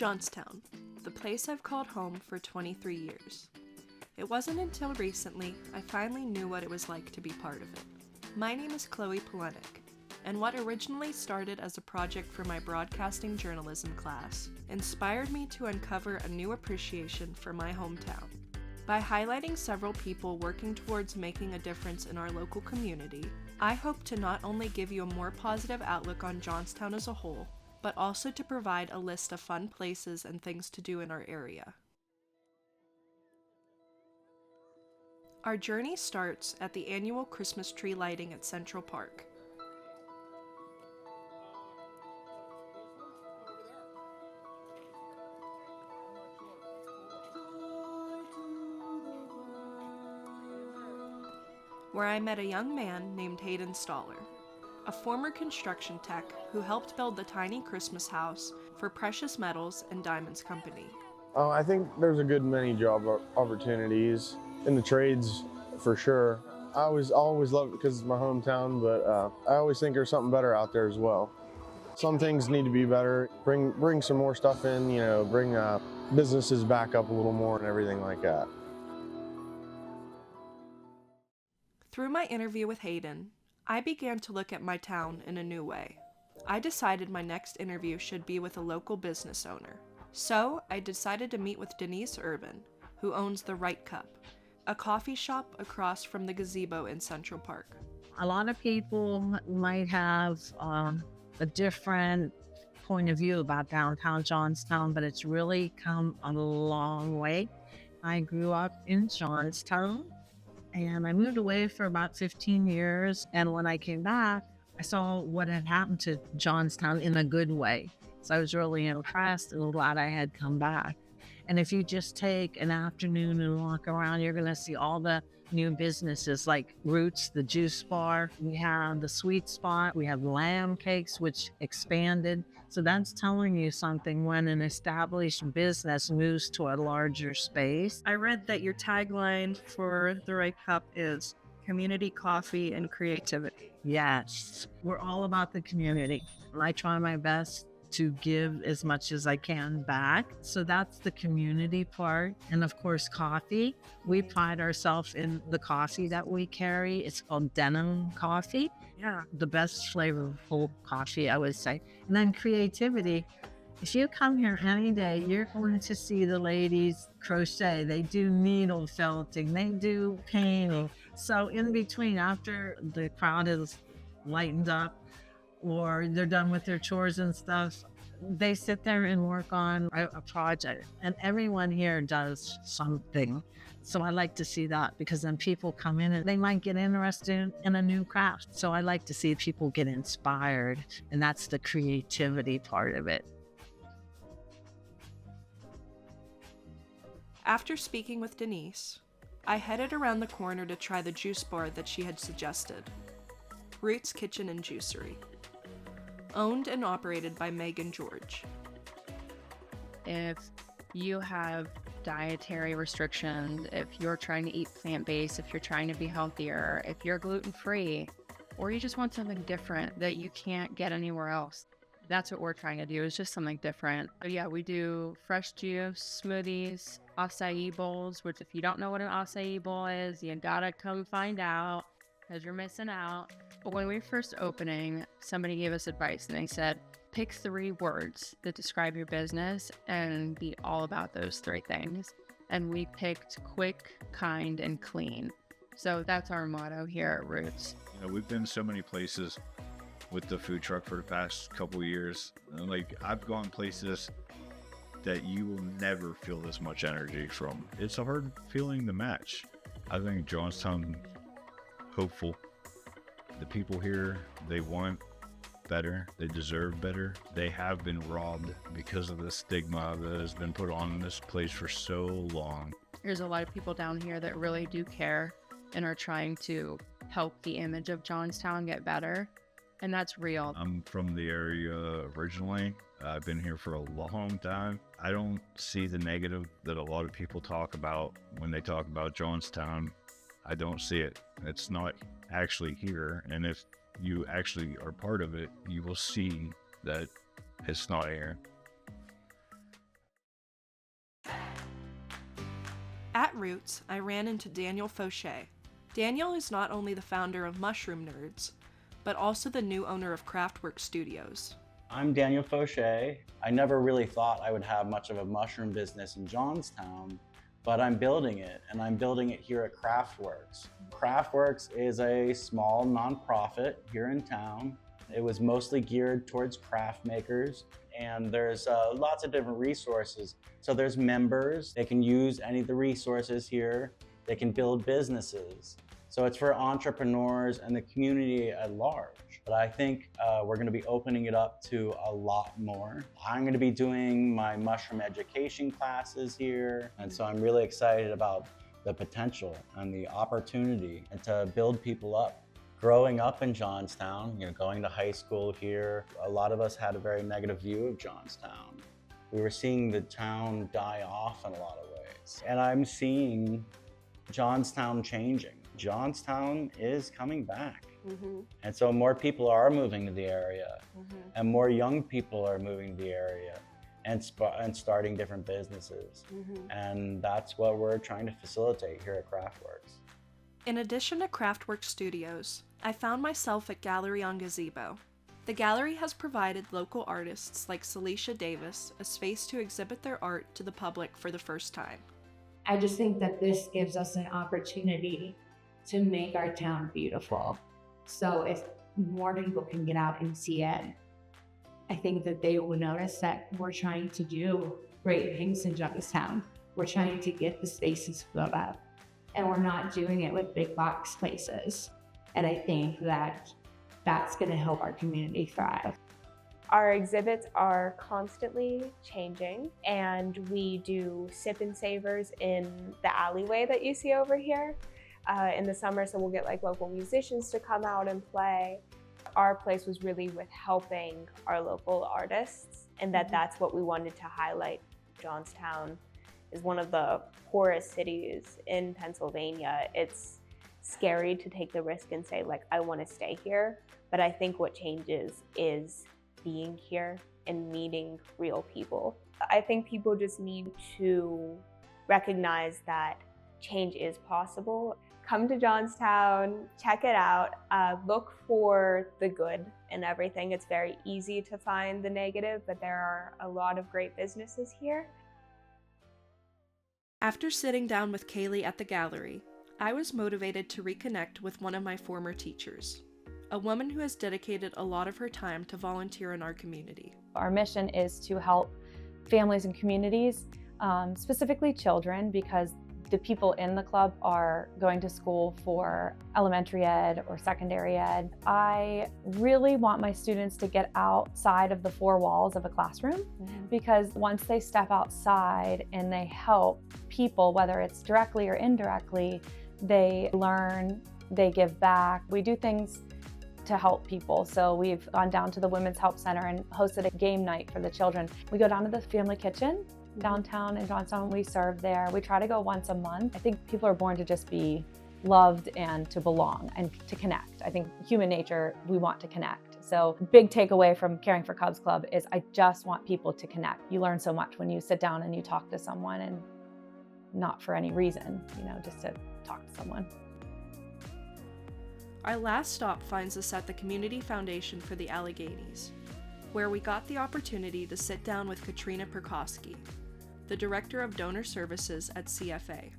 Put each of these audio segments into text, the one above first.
Johnstown, the place I've called home for 23 years. It wasn't until recently I finally knew what it was like to be part of it. My name is Chloe Polenic, and what originally started as a project for my broadcasting journalism class inspired me to uncover a new appreciation for my hometown. By highlighting several people working towards making a difference in our local community, I hope to not only give you a more positive outlook on Johnstown as a whole, but also to provide a list of fun places and things to do in our area. Our journey starts at the annual Christmas tree lighting at Central Park. Where I met a young man named Hayden Staler, a former construction tech who helped build the tiny Christmas house for Precious Metals and Diamonds Company. I think there's a good many job opportunities in the trades for sure. I always love it because it's my hometown, but I always think there's something better out there as well. Some things need to be better. Bring some more stuff in, bring businesses back up a little more and everything like that. Through my interview with Hayden, I began to look at my town in a new way. I decided my next interview should be with a local business owner. So I decided to meet with Denise Urban, who owns the Right Cup, a coffee shop across from the Gazebo in Central Park. A lot of people might have a different point of view about downtown Johnstown, but it's really come a long way. I grew up in Johnstown, and I moved away for about 15 years. And when I came back, I saw what had happened to Johnstown in a good way. So I was really impressed and glad I had come back. And if you just take an afternoon and walk around, you're going to see all the new businesses like Roots, the juice bar. We have the Sweet Spot. We have Lamb Cakes, which expanded. So that's telling you something when an established business moves to a larger space. I read that your tagline for the Right Cup is community, coffee, and creativity. Yes, we're all about the community. I try my best to give as much as I can back. So that's the community part. And of course, coffee. We pride ourselves in the coffee that we carry. It's called denim coffee. Yeah. The best flavorful coffee, I would say. And then creativity. If you come here any day, you're going to see the ladies crochet. They do needle felting. They do painting. So in between, after the crowd is lightened up, or they're done with their chores and stuff, they sit there and work on a project. And everyone here does something. So I like to see that because then people come in and they might get interested in a new craft. So I like to see people get inspired, and that's the creativity part of it. After speaking with Denise, I headed around the corner to try the juice bar that she had suggested, Roots Kitchen and Juicery, owned and operated by Meg and George. If you have dietary restrictions, if you're trying to eat plant-based, if you're trying to be healthier, if you're gluten-free, or you just want something different that you can't get anywhere else, that's what we're trying to do, is just something different. So yeah, we do fresh juice, smoothies, acai bowls, which if you don't know what an acai bowl is, you gotta come find out because you're missing out. But when we were first opening, somebody gave us advice and they said, pick 3 words that describe your business and be all about those 3 things. And we picked quick, kind, and clean. So that's our motto here at Roots. We've been so many places with the food truck for the past couple of years. Like, I've gone places that you will never feel this much energy from. It's a hard feeling to match. I think Johnstown hopeful. The people here, they want better, they deserve better. They have been robbed because of the stigma that has been put on this place for so long. There's a lot of people down here that really do care and are trying to help the image of Johnstown get better, and that's real. I'm from the area originally. I've been here for a long time. I don't see the negative that a lot of people talk about when they talk about Johnstown. I don't see it. It's not actually here. And if you actually are part of it, you will see that it's not here. At Roots, I ran into Daniel Fauché. Daniel is not only the founder of Mushroom Nerds, but also the new owner of Craftwork Studios. I'm Daniel Fauché. I never really thought I would have much of a mushroom business in Johnstown, but I'm building it, and I'm building it here at Craftworks. Craftworks is a small nonprofit here in town. It was mostly geared towards craft makers, and there's lots of different resources. So there's members, they can use any of the resources here, they can build businesses. So it's for entrepreneurs and the community at large. But I think we're gonna be opening it up to a lot more. I'm gonna be doing my mushroom education classes here. And so I'm really excited about the potential and the opportunity and to build people up. Growing up in Johnstown, going to high school here, a lot of us had a very negative view of Johnstown. We were seeing the town die off in a lot of ways. And I'm seeing Johnstown changing. Johnstown is coming back. And so more people are moving to the area, and more young people are moving to the area and starting different businesses. And that's what we're trying to facilitate here at Craftworks. In addition to Craftwork Studios, I found myself at Gallery on Gazebo. The gallery has provided local artists like Celicia Davis a space to exhibit their art to the public for the first time. I just think that this gives us an opportunity to make our town beautiful. So if more people can get out and see it, I think that they will notice that we're trying to do great things in Johnstown. We're trying to get the spaces filled up, and we're not doing it with big box places. And I think that that's going to help our community thrive. Our exhibits are constantly changing, and we do sip and savers in the alleyway that you see over here in the summer. So we'll get like local musicians to come out and play. Our place was really with helping our local artists, and that's what we wanted to highlight. Johnstown is one of the poorest cities in Pennsylvania. It's scary to take the risk and say, like, I want to stay here. But I think what changes is being here and meeting real people. I think people just need to recognize that change is possible. Come to Johnstown, check it out, look for the good in everything. It's very easy to find the negative, but there are a lot of great businesses here. After sitting down with Kaylee at the gallery, I was motivated to reconnect with one of my former teachers, a woman who has dedicated a lot of her time to volunteer in our community. Our mission is to help families and communities, specifically children, because the people in the club are going to school for elementary ed or secondary ed. I really want my students to get outside of the four walls of a classroom, because once they step outside and they help people, whether it's directly or indirectly, they learn, they give back. We do things to help people. So we've gone down to the Women's Help Center and hosted a game night for the children. We go down to the family kitchen downtown in Johnstown. We serve there. We try to go once a month. I think people are born to just be loved and to belong and to connect. I think human nature, we want to connect. So big takeaway from Caring for Cubs Club is I just want people to connect. You learn so much when you sit down and you talk to someone, and not for any reason, just to talk to someone. Our last stop finds us at the Community Foundation for the Alleghenies, where we got the opportunity to sit down with Katrina Perkowski, the Director of Donor Services at CFA.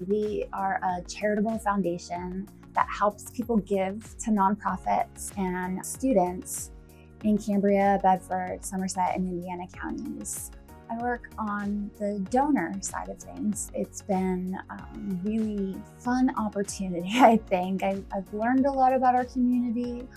We are a charitable foundation that helps people give to nonprofits and students in Cambria, Bedford, Somerset, and Indiana counties. I work on the donor side of things. It's been a really fun opportunity, I think. I've learned a lot about our community,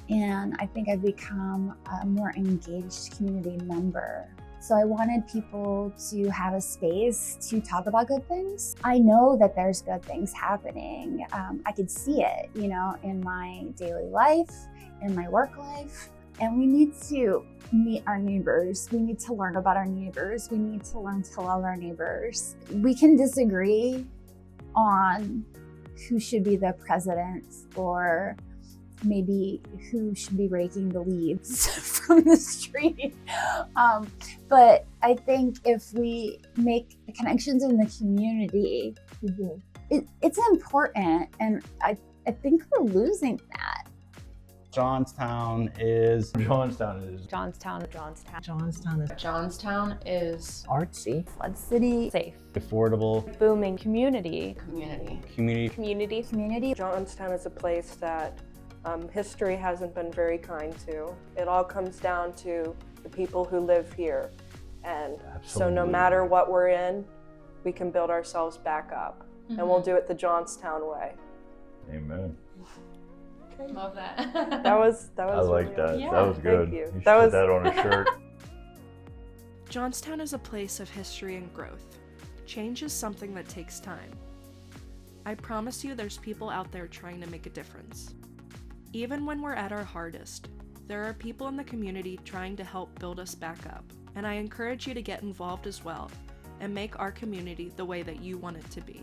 and I think I've become a more engaged community member. So I wanted people to have a space to talk about good things. I know that there's good things happening. I could see it, in my daily life, in my work life. And we need to meet our neighbors. We need to learn about our neighbors. We need to learn to love our neighbors. We can disagree on who should be the president, or maybe who should be raking the leaves from the street. But I think if we make connections in the community It's important, and I think we're losing that. Johnstown is Johnstown. Johnstown is Johnstown is artsy. Flood City, Safe. affordable, Booming Community. community. Johnstown is a place that history hasn't been very kind to. It all comes down to the people who live here. And so no matter what we're in, we can build ourselves back up. And we'll do it the Johnstown way. Amen. Love that. That was I like really that. Yeah. That was good. Thank you. You should That put was- that on a shirt. Johnstown is a place of history and growth. Change is something that takes time. I promise you there's people out there trying to make a difference. Even when we're at our hardest, there are people in the community trying to help build us back up, and I encourage you to get involved as well and make our community the way that you want it to be.